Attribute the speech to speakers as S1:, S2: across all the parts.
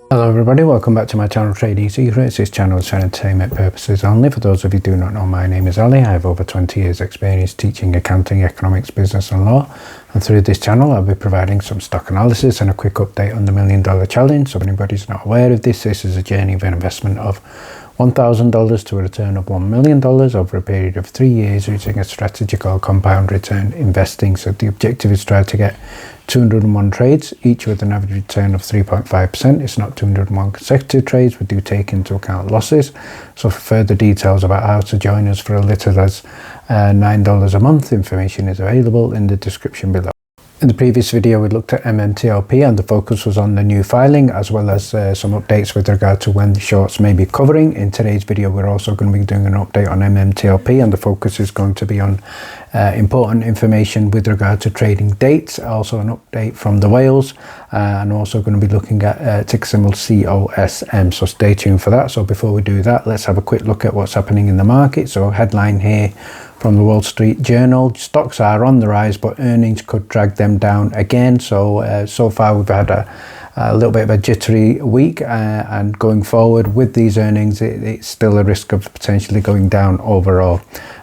S1: Hello everybody, welcome back to my channel Trading Secrets. This channel is for entertainment purposes only. For those of you who do not know, my name is Ali. I have over 20 years experience teaching accounting, economics, business and law. And through this channel I'll be providing some stock analysis and a quick update on the $1 Million Challenge. So if anybody's not aware of this is a journey of an investment of $1,000 to a return of $1 million over a period of 3 years using a strategy called compound return investing. So the objective is to try to get 201 trades, each with an average return of 3.5%. It's not 201 consecutive trades. We do take into account losses. So for further details about how to join us for a little as $9 a month, information is available in the description below. In the previous video we looked at MMTLP and the focus was on the new filing as well as some updates with regard to when the shorts may be covering. In today's video we're also going to be doing an update on MMTLP and the focus is going to be on important information with regard to trading dates, also an update from the whales, and also going to be looking at ticker symbol COSM, so stay tuned for that. So before we do that, let's have a quick look at what's happening in the market. So headline here from the Wall Street Journal: stocks are on the rise but earnings could drag them down again. So far we've had a little bit of a jittery week, and going forward with these earnings it's still a risk of potentially going down overall.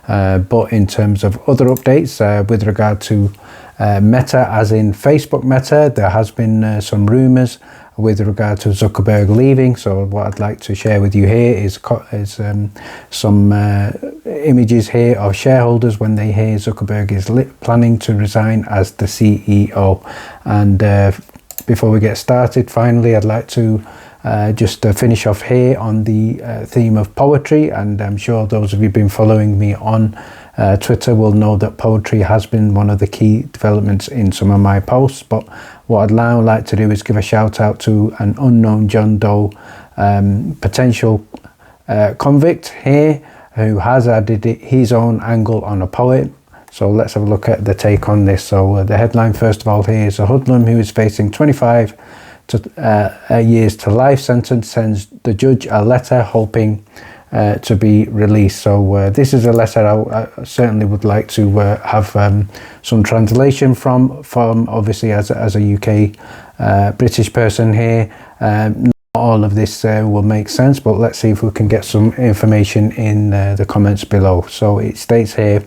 S1: But in terms of other updates with regard to Meta, as in Facebook Meta, there has been some rumours with regard to Zuckerberg leaving. So what I'd like to share with you here is some images here of shareholders when they hear Zuckerberg is planning to resign as the CEO. And before we get started, finally I'd like to just finish off here on the theme of poetry, and I'm sure those of you who've been following me on Twitter will know that poetry has been one of the key developments in some of my posts. But what I'd now like to do is give a shout out to an unknown John Doe potential convict here who has added his own angle on a poet. So let's have a look at the take on this. So the headline first of all here is: a hoodlum who is facing 25 years to life sentence sends the judge a letter hoping to be released. So this is a letter I certainly would like to have some translation from obviously as a UK British person here. Not all of this will make sense, but let's see if we can get some information in the comments below. So it states here: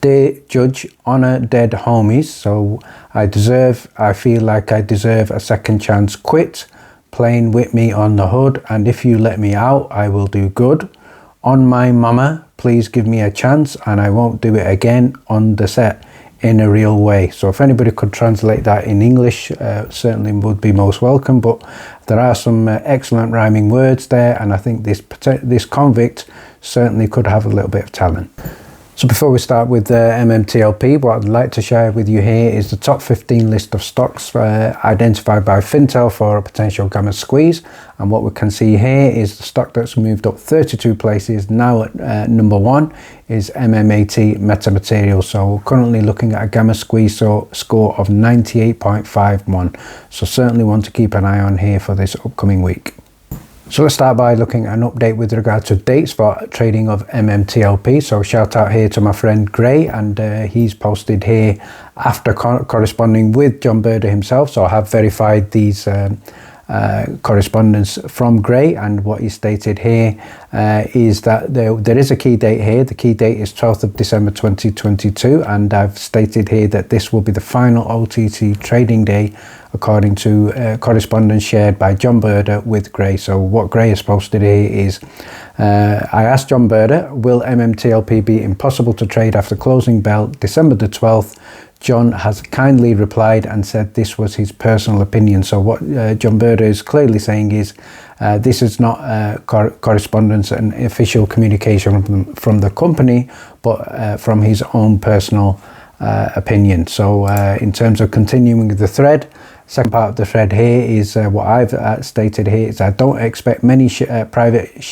S1: dear Judge, honour dead homies, so I feel like I deserve a second chance. Quit playing with me on the hood, and if you let me out I will do good. On my mama, please give me a chance and I won't do it again on the set in a real way. So if anybody could translate that in English, certainly would be most welcome. But there are some excellent rhyming words there, and I think this convict certainly could have a little bit of talent. So before we start with MMTLP, what I'd like to share with you here is the top 15 list of stocks identified by Fintel for a potential gamma squeeze. And what we can see here is the stock that's moved up 32 places. Now at number 1 is MMAT Metamaterials. So we're currently looking at a gamma squeeze score of 98.51. So certainly want to keep an eye on here for this upcoming week. So let's start by looking at an update with regard to dates for trading of MMTLP. So shout out here to my friend Gray, and he's posted here after corresponding with John Brda himself. So I have verified these correspondence from Gray, and what he stated here is that there is a key date here. The key date is 12th of December 2022, and I've stated here that this will be the final OTC trading day according to correspondence shared by John Brda with Gray. So what Gray has posted here is, I asked John Brda, will MMTLP be impossible to trade after closing bell December the 12th? John has kindly replied and said this was his personal opinion. So what John Brda is clearly saying is this is not correspondence and official communication from the company, but from his own personal opinion. So in terms of continuing the thread, second part of the thread here is what I've stated here is I don't expect many private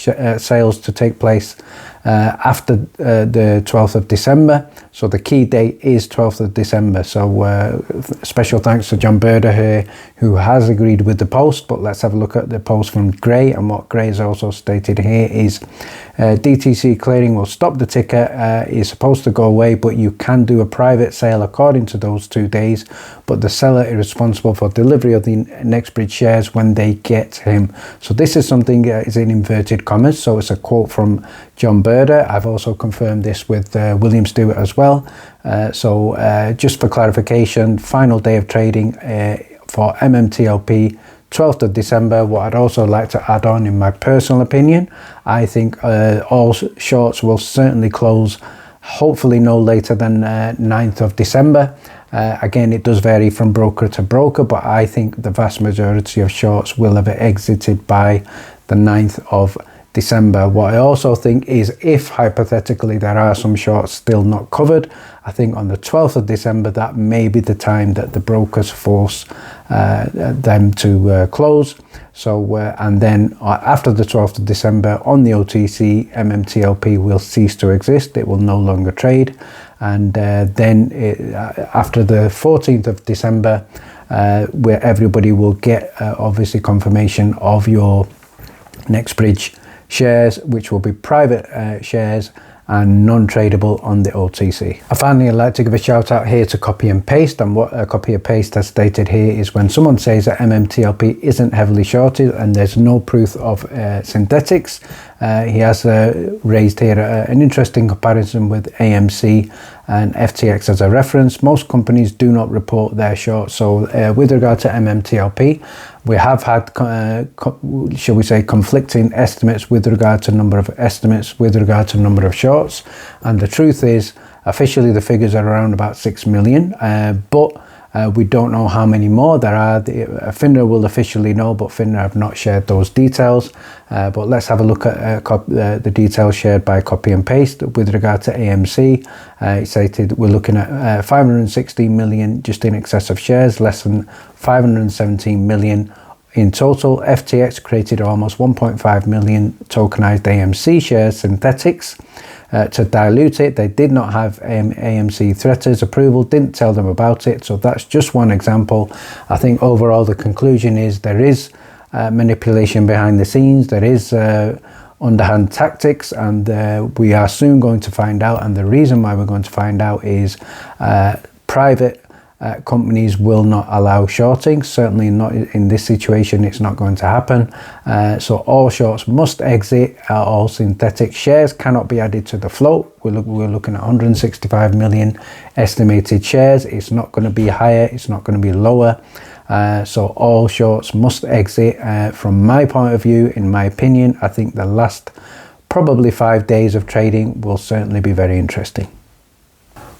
S1: sales to take place after the 12th of December. So the key date is 12th of December. So special thanks to John Brda here, who has agreed with the post. But let's have a look at the post from Gray. And what Gray has also stated here is DTC clearing will stop the ticker. It's supposed to go away, but you can do a private sale according to those 2 days. But the seller is responsible for delivery of the NextBridge shares when they get him. So this is something is in inverted commas. So it's a quote from John Brda. I've also confirmed this with William Stewart as well. Just for clarification, final day of trading for MMTLP, 12th of December. What I'd also like to add on, in my personal opinion, I think all shorts will certainly close hopefully no later than 9th of December. Again, it does vary from broker to broker, but I think the vast majority of shorts will have exited by the 9th of December. What I also think is, if hypothetically there are some shorts still not covered, I think on the 12th of December that may be the time that the brokers force them to close. So and then after the 12th of December on the OTC, MMTLP will cease to exist. It will no longer trade. And then after the 14th of December, where everybody will get obviously confirmation of your NextBridge shares, which will be private shares and non-tradable on the OTC. Finally, I'd like to give a shout out here to Copy and Paste. And what Copy and Paste has stated here is, when someone says that MMTLP isn't heavily shorted and there's no proof of synthetics, he has raised here an interesting comparison with AMC and FTX as a reference. Most companies do not report their shorts. So with regard to MMTLP, we have had, shall we say, conflicting estimates with regard to number of shorts. And the truth is, officially the figures are around about 6 million, but we don't know how many more there are. FINRA will officially know, but FINRA have not shared those details. But let's have a look at the details shared by Copy and Paste. With regard to AMC, it stated we're looking at 516 million just in excess of shares, less than 517 million in total. FTX created almost 1.5 million tokenized AMC shares, synthetics. To dilute it, they did not have AMC threaters approval, didn't tell them about it. So that's just one example. I think overall the conclusion is there is manipulation behind the scenes, there is underhand tactics, and we are soon going to find out. And the reason why we're going to find out is private companies will not allow shorting. Certainly not in this situation, it's not going to happen. So all shorts must exit. All synthetic shares cannot be added to the float. We're looking at 165 million estimated shares. It's not going to be higher, it's not going to be lower. So all shorts must exit. From my point of view, in my opinion, I think the last probably 5 days of trading will certainly be very interesting.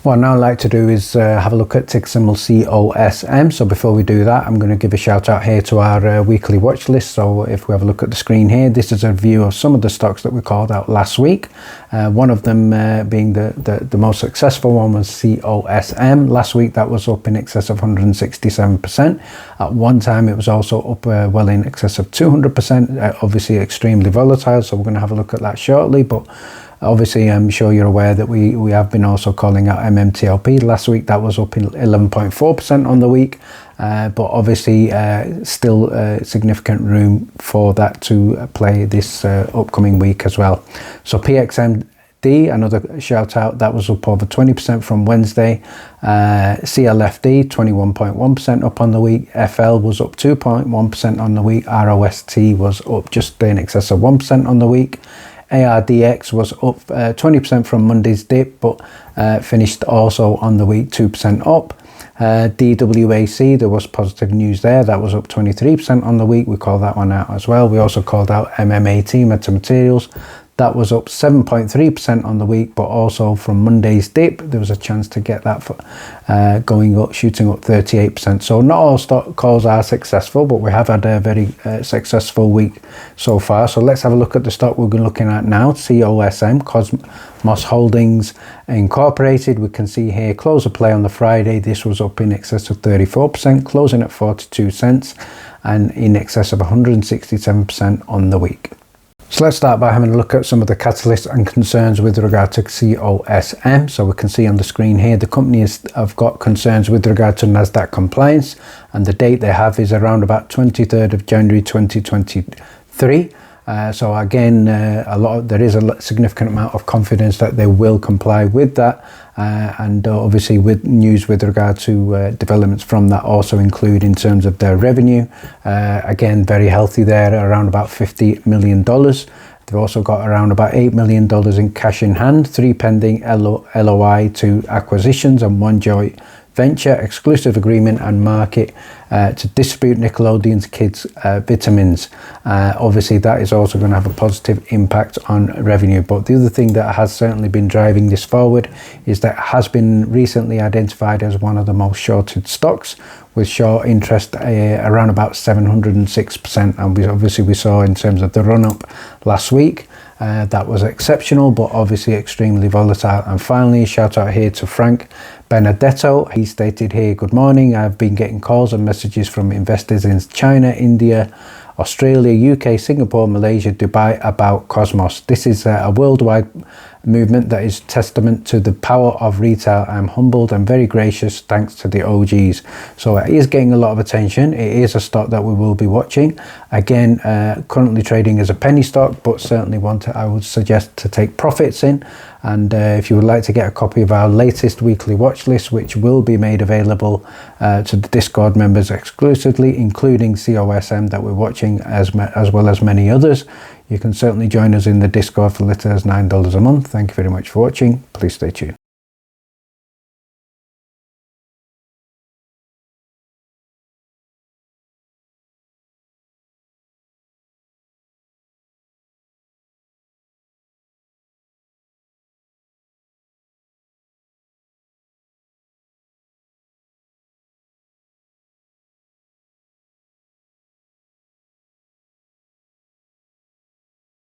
S1: What I'd now like to do is have a look at ticker symbol COSM. So before we do that, I'm going to give a shout out here to our weekly watch list. So if we have a look at the screen here, this is a review of some of the stocks that we called out last week. One of them being the most successful one was COSM. Last week that was up in excess of 167%. At one time it was also up well in excess of 200%. Obviously extremely volatile, so we're going to have a look at that shortly. But obviously, I'm sure you're aware that we have been also calling out MMTLP. Last week that was up in 11.4% on the week, but obviously still significant room for that to play this upcoming week as well. So PXMD, another shout out, that was up over 20% from Wednesday. CLFD 21.1% up on the week. FL was up 2.1% on the week. ROST was up just in excess of 1% on the week. ARDX was up 20% from Monday's dip, but finished also on the week 2% up. DWAC, there was positive news there. That was up 23% on the week. We called that one out as well. We also called out MMAT, Metamaterials. That was up 7.3% on the week, but also from Monday's dip, there was a chance to get that going up, shooting up 38%. So not all stock calls are successful, but we have had a very successful week so far. So let's have a look at the stock we're looking at now. COSM, Comos Holdings Incorporated. We can see here, close of play on the Friday. This was up in excess of 34%, closing at 42 cents, and in excess of 167% on the week. So let's start by having a look at some of the catalysts and concerns with regard to COSM. So we can see on the screen here the companies have got concerns with regard to NASDAQ compliance, and the date they have is around about 23rd of January 2023. So again, there is a significant amount of confidence that they will comply with that, and obviously with news with regard to developments from that also include in terms of their revenue. Again, very healthy there, around about $50 million. They've also got around about $8 million in cash in hand, 3 pending LOI to acquisitions, and 1 joint venture exclusive agreement and market to distribute Nickelodeon's kids vitamins. Obviously that is also going to have a positive impact on revenue. But the other thing that has certainly been driving this forward is that it has been recently identified as one of the most shorted stocks, with short interest around about 706%, and we saw in terms of the run up last week. That was exceptional, but obviously extremely volatile. And finally, shout out here to Frank Benedetto. He stated here, "Good morning. I've been getting calls and messages from investors in China, India, Australia, UK, Singapore, Malaysia, Dubai about Cosmos. This is a worldwide movement that is testament to the power of retail. I'm humbled and very gracious thanks to the OGs." So it is getting a lot of attention. It is a stock that we will be watching. Again, currently trading as a penny stock, but certainly one I would suggest to take profits in. And if you would like to get a copy of our latest weekly watch list, which will be made available to the Discord members exclusively, including COSM that we're watching, as well as many others, you can certainly join us in the Discord for little as $9 a month. Thank you very much for watching. Please stay tuned.